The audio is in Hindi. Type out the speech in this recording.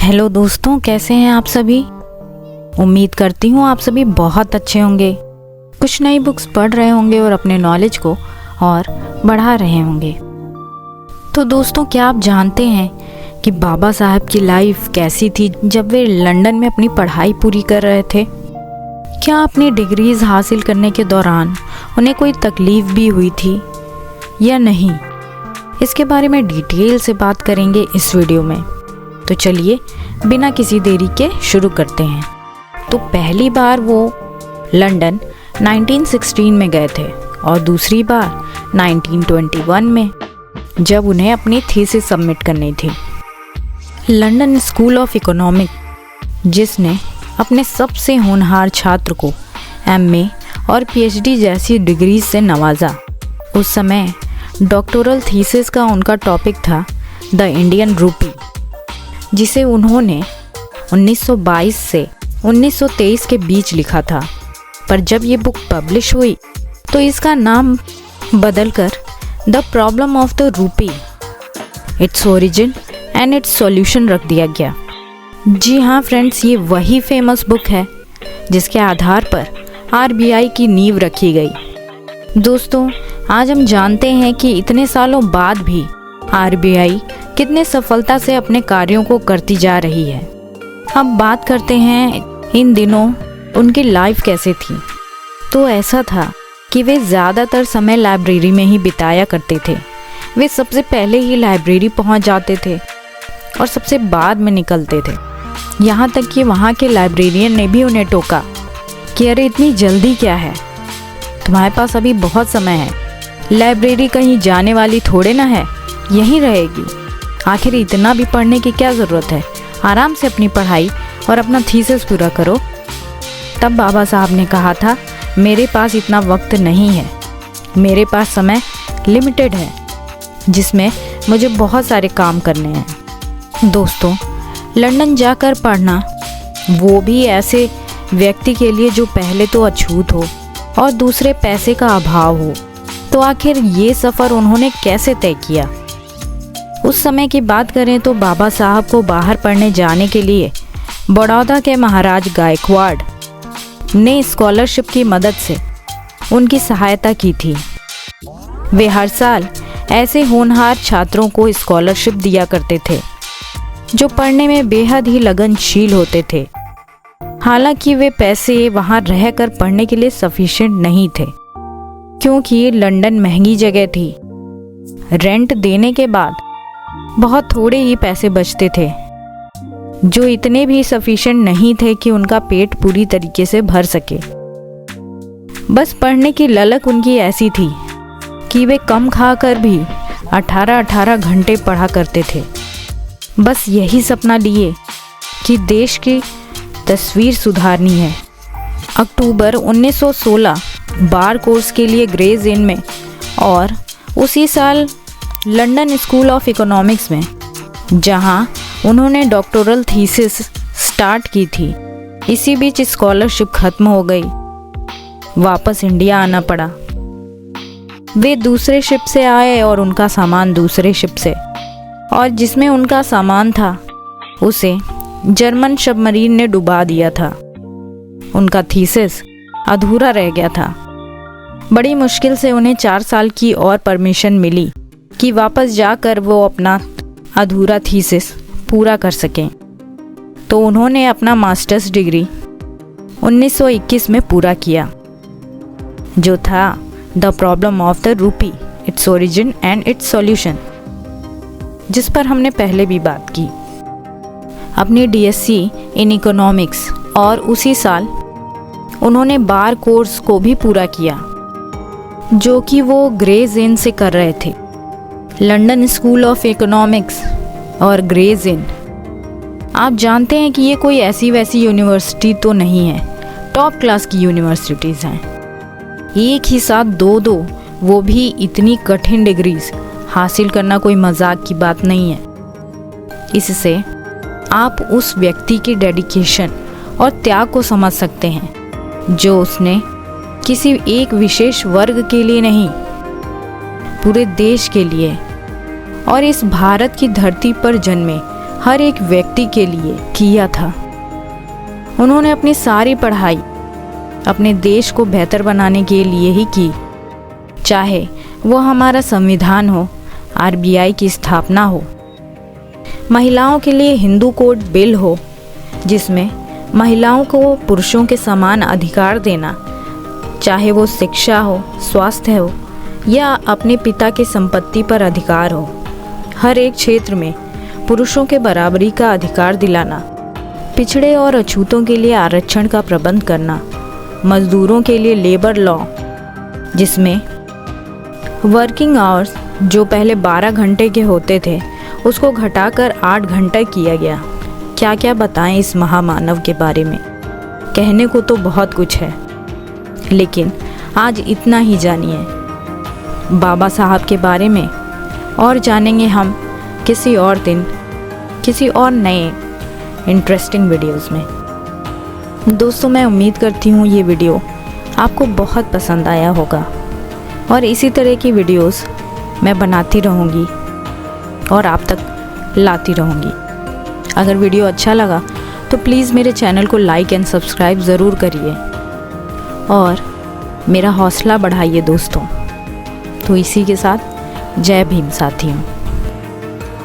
हेलो दोस्तों, कैसे हैं आप सभी। उम्मीद करती हूँ आप सभी बहुत अच्छे होंगे, कुछ नई बुक्स पढ़ रहे होंगे और अपने नॉलेज को और बढ़ा रहे होंगे। तो दोस्तों, क्या आप जानते हैं कि बाबा साहब की लाइफ कैसी थी जब वे लंदन में अपनी पढ़ाई पूरी कर रहे थे। क्या अपनी डिग्रीज हासिल करने के दौरान उन्हें कोई तकलीफ भी हुई थी या नहीं, इसके बारे में डिटेल से बात करेंगे इस वीडियो में। तो चलिए बिना किसी देरी के शुरू करते हैं। तो पहली बार वो लंदन 1916 में गए थे और दूसरी बार 1921 में, जब उन्हें अपनी थीसिस सबमिट करनी थी। लंदन स्कूल ऑफ इकोनॉमिक, जिसने अपने सबसे होनहार छात्र को एमए और पीएचडी जैसी डिग्रीज से नवाजा, उस समय डॉक्टोरल थीसिस का उनका टॉपिक था द इंडियन रूपी, जिसे उन्होंने 1922 से 1923 के बीच लिखा था। पर जब ये बुक पब्लिश हुई तो इसका नाम बदलकर the problem of the rupee, its origin and it's solution रख दिया गया। जी हाँ फ्रेंड्स, ये वही फेमस बुक है जिसके आधार पर आरबीआई की नींव रखी गई। दोस्तों, आज हम जानते हैं कि इतने सालों बाद भी आरबीआई कितने सफलता से अपने कार्यों को करती जा रही है। अब बात करते हैं इन दिनों उनकी लाइफ कैसे थी। तो ऐसा था कि वे ज़्यादातर समय लाइब्रेरी में ही बिताया करते थे। वे सबसे पहले ही लाइब्रेरी पहुंच जाते थे और सबसे बाद में निकलते थे। यहाँ तक कि वहाँ के लाइब्रेरियन ने भी उन्हें टोका कि अरे इतनी जल्दी क्या है, तुम्हारे पास अभी बहुत समय है, लाइब्रेरी कहीं जाने वाली थोड़े ना है, यहीं रहेगी। आखिर इतना भी पढ़ने की क्या ज़रूरत है, आराम से अपनी पढ़ाई और अपना थीसिस पूरा करो। तब बाबा साहब ने कहा था, मेरे पास इतना वक्त नहीं है, मेरे पास समय लिमिटेड है जिसमें मुझे बहुत सारे काम करने हैं। दोस्तों, लंदन जाकर पढ़ना, वो भी ऐसे व्यक्ति के लिए जो पहले तो अछूत हो और दूसरे पैसे का अभाव हो। तो आखिर ये सफ़र उन्होंने कैसे तय किया। उस समय की बात करें तो बाबा साहब को बाहर पढ़ने जाने के लिए बड़ौदा के महाराज गायकवाड़ ने स्कॉलरशिप की मदद से उनकी सहायता की थी। वे हर साल ऐसे होनहार छात्रों को स्कॉलरशिप दिया करते थे जो पढ़ने में बेहद ही लगनशील होते थे। हालांकि वे पैसे वहाँ रहकर पढ़ने के लिए सफिशिएंट नहीं थे, क्योंकि लंदन महंगी जगह थी। रेंट देने के बाद बहुत थोड़े ही पैसे बचते थे, जो इतने भी सफिशिएंट नहीं थे कि उनका पेट पूरी तरीके से भर सके। बस पढ़ने की ललक उनकी ऐसी थी कि वे कम खाकर भी 18-18 घंटे पढ़ा करते थे। बस यही सपना लिए कि देश की तस्वीर सुधारनी है। अक्टूबर 1916 बार कोर्स के लिए ग्रेज इन में और उसी साल लंदन स्कूल ऑफ इकोनॉमिक्स में, जहां उन्होंने डॉक्टोरल थीसिस स्टार्ट की थी। इसी बीच स्कॉलरशिप खत्म हो गई, वापस इंडिया आना पड़ा। वे दूसरे शिप से आए और उनका सामान दूसरे शिप से, और जिसमें उनका सामान था उसे जर्मन सबमरीन ने डुबा दिया था। उनका थीसिस अधूरा रह गया था। बड़ी मुश्किल से उन्हें 4 साल की और परमिशन मिली कि वापस जाकर वो अपना अधूरा थीसिस पूरा कर सकें। तो उन्होंने अपना मास्टर्स डिग्री 1921 में पूरा किया, जो था the problem of the rupee, its origin and it's solution, जिस पर हमने पहले भी बात की। अपनी डीएससी इन इकोनॉमिक्स और उसी साल उन्होंने बार कोर्स को भी पूरा किया, जो कि वो ग्रेज इन से कर रहे थे। लंदन स्कूल ऑफ इकोनॉमिक्स और ग्रेज इन, आप जानते हैं कि ये कोई ऐसी वैसी यूनिवर्सिटी तो नहीं है, टॉप क्लास की यूनिवर्सिटीज़ हैं। एक ही साथ दो, वो भी इतनी कठिन डिग्रीज हासिल करना कोई मजाक की बात नहीं है। इससे आप उस व्यक्ति की डेडिकेशन और त्याग को समझ सकते हैं, जो उसने किसी एक विशेष वर्ग के लिए नहीं, पूरे देश के लिए और इस भारत की धरती पर जन्मे हर एक व्यक्ति के लिए किया था। उन्होंने अपनी सारी पढ़ाई अपने देश को बेहतर बनाने के लिए ही की, चाहे वो हमारा संविधान हो, आरबीआई की स्थापना हो, महिलाओं के लिए हिंदू कोड बिल हो जिसमें महिलाओं को पुरुषों के समान अधिकार देना, चाहे वो शिक्षा हो, स्वास्थ्य हो या अपने पिता की संपत्ति पर अधिकार हो। हर एक क्षेत्र में पुरुषों के बराबरी का अधिकार दिलाना, पिछड़े और अछूतों के लिए आरक्षण का प्रबंध करना, मजदूरों के लिए लेबर लॉ जिसमें वर्किंग आवर्स जो पहले 12 घंटे के होते थे उसको घटाकर 8 घंटा किया गया। क्या क्या बताएं इस महामानव के बारे में। कहने को तो बहुत कुछ है, लेकिन आज इतना ही जानिए बाबा साहब के बारे में, और जानेंगे हम किसी और दिन किसी और नए इंटरेस्टिंग वीडियोस में। दोस्तों, मैं उम्मीद करती हूँ ये वीडियो आपको बहुत पसंद आया होगा और इसी तरह की वीडियोस मैं बनाती रहूँगी और आप तक लाती रहूँगी। अगर वीडियो अच्छा लगा तो प्लीज़ मेरे चैनल को लाइक एंड सब्सक्राइब ज़रूर करिए और मेरा हौसला बढ़ाइए दोस्तों। तो इसी के साथ जय भीम साथियों।